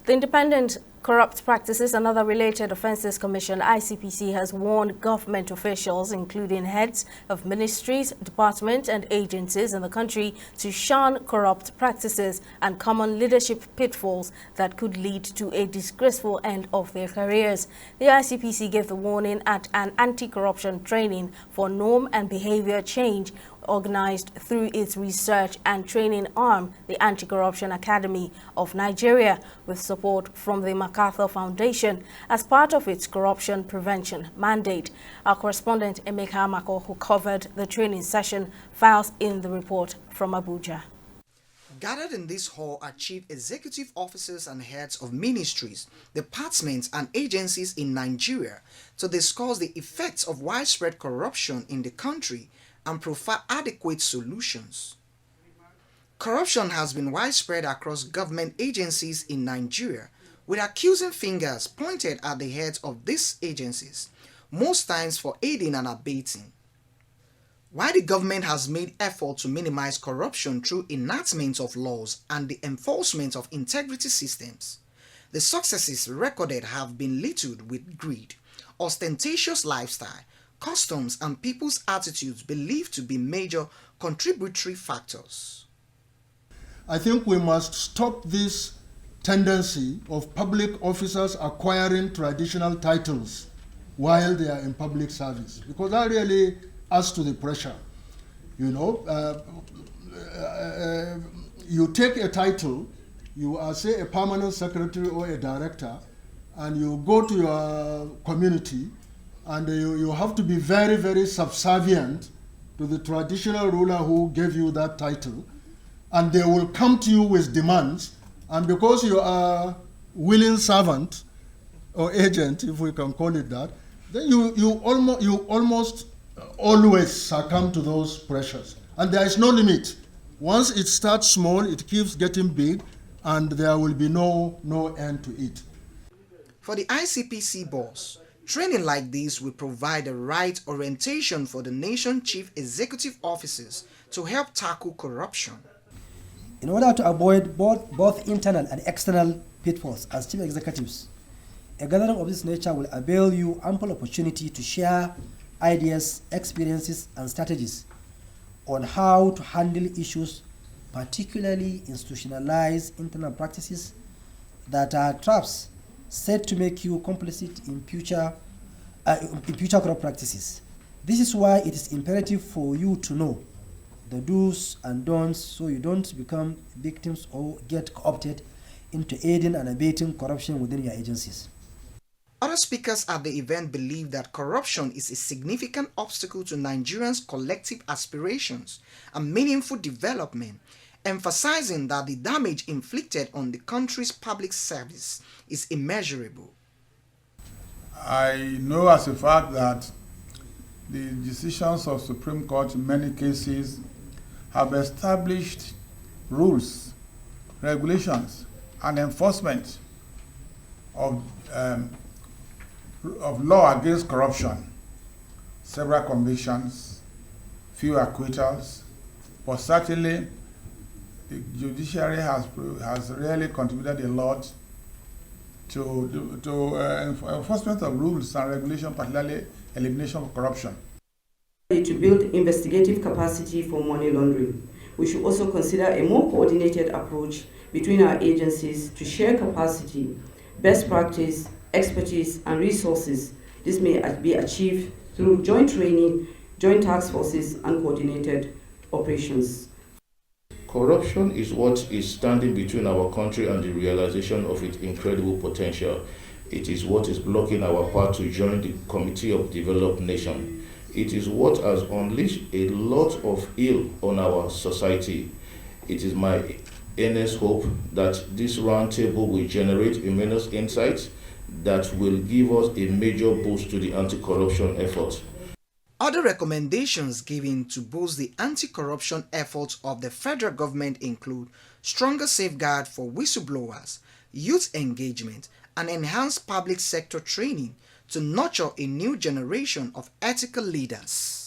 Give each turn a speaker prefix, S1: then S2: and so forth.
S1: The Independent Corrupt Practices and Other Related Offences Commission, ICPC, has warned government officials, including heads of ministries, departments and agencies in the country, to shun corrupt practices and common leadership pitfalls that could lead to a disgraceful end of their careers. The ICPC gave the warning at an anti-corruption training for norm and behavior change organized through its research and training arm, the Anti-Corruption Academy of Nigeria, with support from the MacArthur Foundation as part of its corruption prevention mandate. Our correspondent Emeka Amako, who covered the training session, files in the report from Abuja.
S2: Gathered in this hall are chief executive officers and heads of ministries, departments and agencies in Nigeria to discuss the effects of widespread corruption in the country and provide adequate solutions. Corruption has been widespread across government agencies in Nigeria, with accusing fingers pointed at the heads of these agencies, most times for aiding and abetting. While the government has made effort to minimize corruption through enactment of laws and the enforcement of integrity systems, the successes recorded have been littered with greed, ostentatious lifestyle, customs and people's attitudes believed to be major contributory factors.
S3: I think we must stop this tendency of public officers acquiring traditional titles while they are in public service, because that really adds to the pressure. You know, you take a title, you are, say, a permanent secretary or a director, and you go to your community, and you have to be very, very subservient to the traditional ruler who gave you that title. And they will come to you with demands. And because you are willing servant or agent, if we can call it that, then you almost always succumb to those pressures. And there is no limit. Once it starts small, it keeps getting big, and there will be no end to it.
S2: For the ICPC boss, training like this will provide the right orientation for the nation's chief executive officers to help tackle corruption.
S4: In order to avoid both internal and external pitfalls as chief executives, a gathering of this nature will avail you ample opportunity to share ideas, experiences, and strategies on how to handle issues, particularly institutionalized internal practices that are traps set to make you complicit in future corrupt practices. This is why it is imperative for you to know the do's and don'ts so you don't become victims or get co-opted into aiding and abating corruption within your agencies.
S2: Other speakers at the event believe that corruption is a significant obstacle to Nigerians' collective aspirations and meaningful development, emphasizing that the damage inflicted on the country's public service is immeasurable.
S5: I know as a fact that the decisions of Supreme Court in many cases have established rules, regulations, and enforcement of law against corruption. Several convictions, few acquittals, but certainly the judiciary has really contributed a lot to enforcement of rules and regulation, particularly elimination of corruption.
S6: To build investigative capacity for money laundering, we should also consider a more coordinated approach between our agencies to share capacity, best practice, expertise, and resources. This may be achieved through joint training, joint task forces, and coordinated operations.
S7: Corruption is what is standing between our country and the realization of its incredible potential. It is what is blocking our path to join the Committee of Developed Nations. It is what has unleashed a lot of ill on our society. It is my earnest hope that this roundtable will generate immense insights that will give us a major boost to the anti-corruption effort.
S2: Other recommendations given to boost the anti-corruption efforts of the federal government include stronger safeguard for whistleblowers, youth engagement, and enhanced public sector training to nurture a new generation of ethical leaders.